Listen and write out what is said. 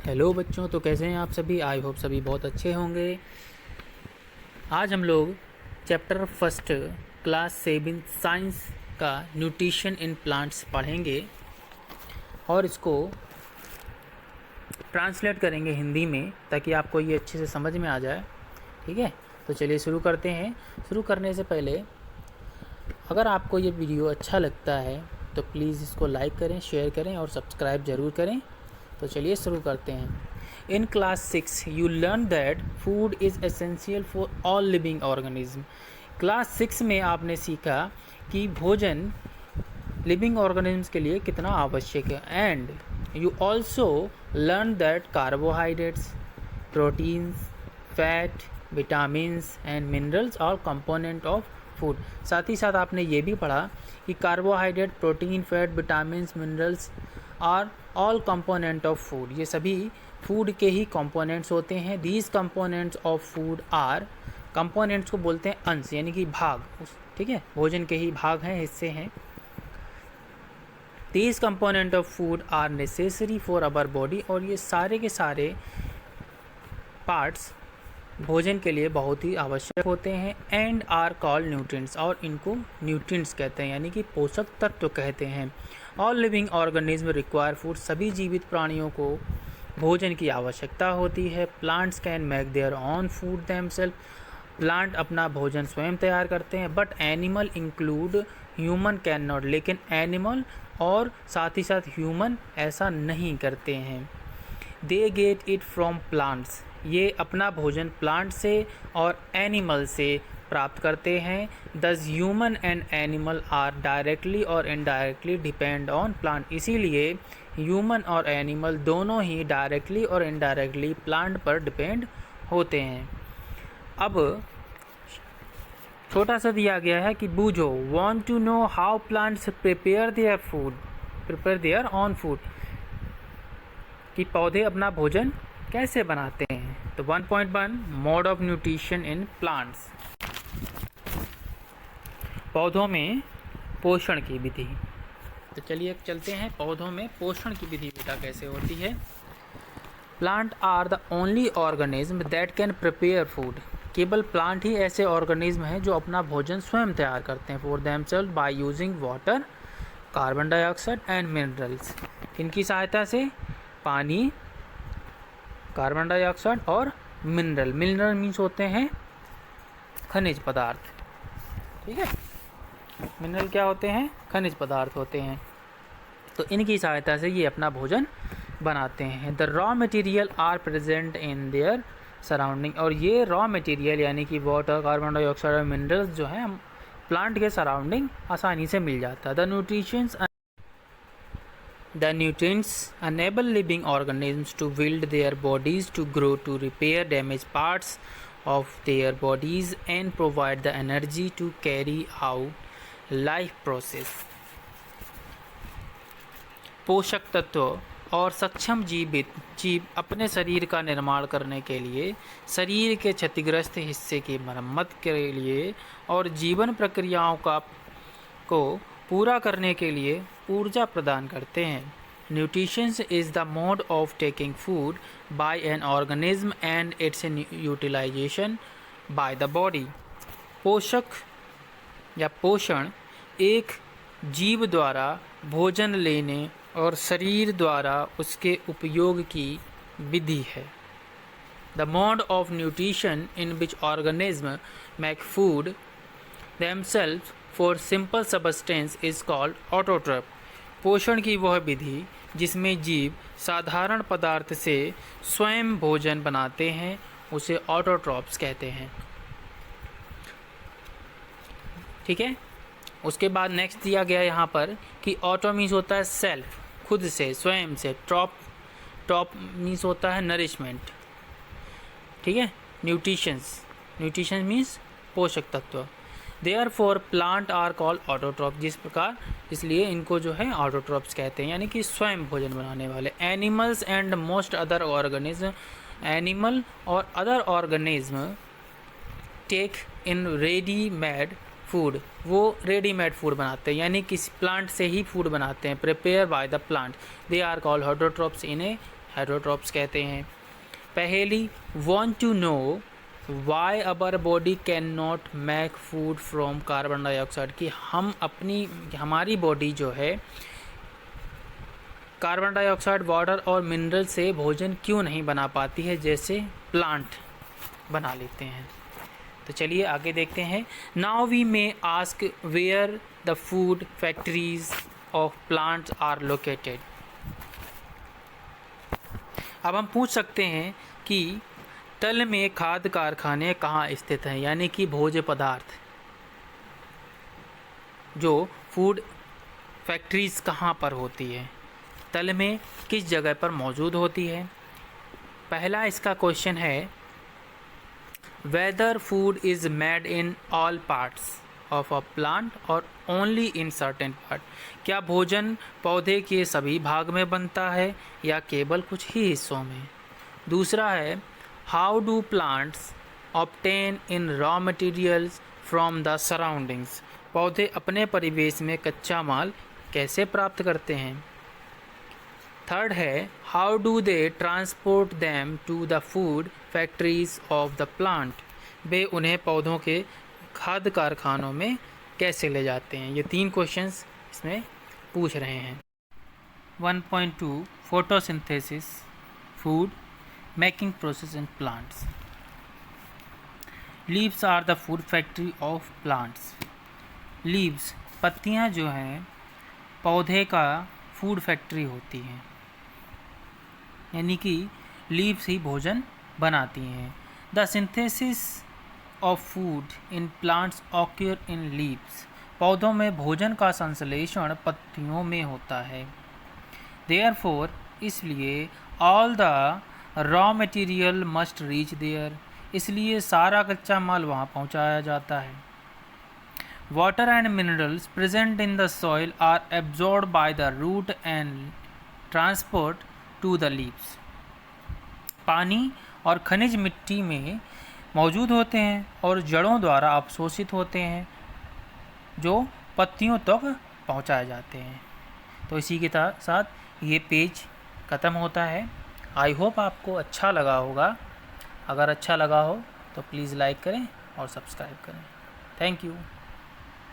Hello बच्चों, तो कैसे हैं आप सभी। आई होप सभी बहुत अच्छे होंगे। आज हम लोग चैप्टर फर्स्ट क्लास 7 साइंस का न्यूट्रिशन इन प्लांट्स पढ़ेंगे और इसको ट्रांसलेट करेंगे हिंदी में ताकि आपको ये अच्छे से समझ में आ जाए। ठीक है, तो चलिए शुरू करते हैं। शुरू करने से पहले अगर आपको ये वीडियो अच्छा लगता है तो प्लीज़ इसको लाइक करें, शेयर करें और सब्सक्राइब ज़रूर करें। तो चलिए शुरू करते हैं। In class 6 you learn that food is essential for all living organism. Class 6 में आपने सीखा कि भोजन लिविंग ऑर्गेनिज्म्स के लिए कितना आवश्यक है। And you also learn that carbohydrates, proteins, fat, vitamins and minerals और कंपोनेंट ऑफ फूड। साथ ही साथ आपने ये भी पढ़ा कि carbohydrate, protein, fat, vitamins, minerals are all component of food. ये सभी फूड के ही कंपोनेंट्स होते हैं। These components of food are, components को बोलते हैं अंश यानी कि भाग। ठीक है, भोजन के ही भाग हैं, हिस्से हैं। These component of food are necessary for our body. और ये सारे के सारे पार्ट्स भोजन के लिए बहुत ही आवश्यक होते हैं। एंड आर कॉल्ड न्यूट्रिएंट्स, और इनको न्यूट्रिएंट्स कहते हैं यानी कि पोषक तत्व कहते हैं। All living organism require food, सभी जीवित प्राणियों को भोजन की आवश्यकता होती है। Plants can make their own food themself, plant अपना भोजन स्वयं तैयार करते हैं। But animal include human can not, लेकिन एनिमल और साथ ही साथ ह्यूमन ऐसा नहीं करते हैं। They get it from plants, ये अपना भोजन प्लांट से और एनिमल से प्राप्त करते हैं। Thus human and animal are directly और इनडायरेक्टली डिपेंड ऑन प्लांट, इसीलिए ह्यूमन और एनिमल दोनों ही डायरेक्टली और इनडायरेक्टली प्लांट पर डिपेंड होते हैं। अब छोटा सा दिया गया है कि बूझो, want to know how plants prepare their own food, कि पौधे अपना भोजन कैसे बनाते हैं। तो 1.1 mode of nutrition in plants, पौधों में पोषण की विधि। तो चलिए चलते हैं, पौधों में पोषण की विधि बेटा कैसे होती है। Plant are the only organism that can prepare food, केवल प्लांट ही ऐसे ऑर्गेनिज्म हैं जो अपना भोजन स्वयं तैयार करते हैं। For themself by using water, carbon dioxide and minerals, इनकी सहायता से पानी, कार्बन डाइऑक्साइड और मिनरल मीन्स होते हैं खनिज पदार्थ। ठीक है, मिनरल क्या होते हैं? खनिज पदार्थ होते हैं। तो इनकी सहायता से ये अपना भोजन बनाते हैं। The raw material are present in their surrounding, और ये रॉ मटेरियल यानी कि वाटर, कार्बन डाइऑक्साइड और मिनरल्स जो हैं हम प्लांट के सराउंडिंग आसानी से मिल जाता है। The nutrients enable living organisms to build their bodies, to grow, to repair damaged parts of their bodies and provide the energy to carry out life process. पोषक तत्व और सक्षम जीव अपने शरीर का निर्माण करने के लिए, शरीर के क्षतिग्रस्त हिस्से की मरम्मत के लिए और जीवन प्रक्रियाओं को पूरा करने के लिए ऊर्जा प्रदान करते हैं। Nutrition is the mode of taking food by an organism and its utilization by the body. पोषक या पोषण एक जीव द्वारा भोजन लेने और शरीर द्वारा उसके उपयोग की विधि है। The mode of nutrition in which organism make food themselves for simple substance is called autotroph। पोषण की वह विधि जिसमें जीव साधारण पदार्थ से स्वयं भोजन बनाते हैं उसे ऑटोट्रॉप्स कहते हैं। ठीक है, उसके बाद नेक्स्ट दिया गया यहाँ पर कि ऑटो मीन्स होता है सेल्फ, खुद से, स्वयं से। टॉप मीन्स होता है नरिशमेंट। ठीक है, न्यूट्रिशन मीन्स पोषक तत्व। Therefore plant are called autotroph, जिस प्रकार इसलिए इनको जो है ऑटोट्रॉप्स कहते हैं यानी कि स्वयं भोजन बनाने वाले। Animals and most other organism, animal और अदर ऑर्गेनिज्म टेक इन रेडीमेड फूड, वो रेडीमेड फूड बनाते हैं यानी किसी प्लांट से ही फूड बनाते हैं। Prepare by the plant, they are called autotrophs इन ए हेटरोट्रॉप्स कहते हैं। पहेली, want to know why our body can not make food from carbon dioxide, कि हमारी बॉडी जो है कार्बन डाइऑक्साइड, वाटर और मिनरल से भोजन क्यों नहीं बना पाती है, जैसे प्लांट बना लेते हैं। तो चलिए आगे देखते हैं। Now we may ask where the food factories of plants are located. अब हम पूछ सकते हैं कि तल में खाद्य कारखाने कहाँ स्थित हैं, यानी कि भोज्य पदार्थ जो फूड फैक्ट्रीज कहाँ पर होती है, तल में किस जगह पर मौजूद होती है। पहला इसका क्वेश्चन है, whether food is made in all parts of a plant और ओनली इन सर्टेन पार्ट, क्या भोजन पौधे के सभी भाग में बनता है या केवल कुछ ही हिस्सों में। दूसरा है, how do plants obtain in raw materials from the surroundings, पौधे अपने परिवेश में कच्चा माल कैसे प्राप्त करते हैं। थर्ड है, how do they transport them to the food factories of the plant, वे उन्हें पौधों के खाद्य कारखानों में कैसे ले जाते हैं। ये 3 क्वेश्चंस इसमें पूछ रहे हैं। 1.2 photosynthesis food making process in plants. Leaves are the food factory of plants. Leaves, पत्तियां जो हैं पौधे का फूड फैक्ट्री होती हैं, यानी कि लीव्स ही भोजन बनाती हैं। The synthesis of food in plants occur in leaves, पौधों में भोजन का संश्लेषण पत्तियों में होता है। देयरफॉर, इसलिए all the raw material must reach there, इसलिए सारा कच्चा माल वहाँ पहुँचाया जाता है। Water and minerals present in the soil are absorbed by the root and transport to the leaves, पानी और खनिज मिट्टी में मौजूद होते हैं और जड़ों द्वारा अवशोषित होते हैं जो पत्तियों तक पहुंचाए जाते हैं। तो इसी के साथ ये पेज ख़त्म होता है। आई होप आपको अच्छा लगा होगा। अगर अच्छा लगा हो तो प्लीज़ लाइक करें और सब्सक्राइब करें। Thank you.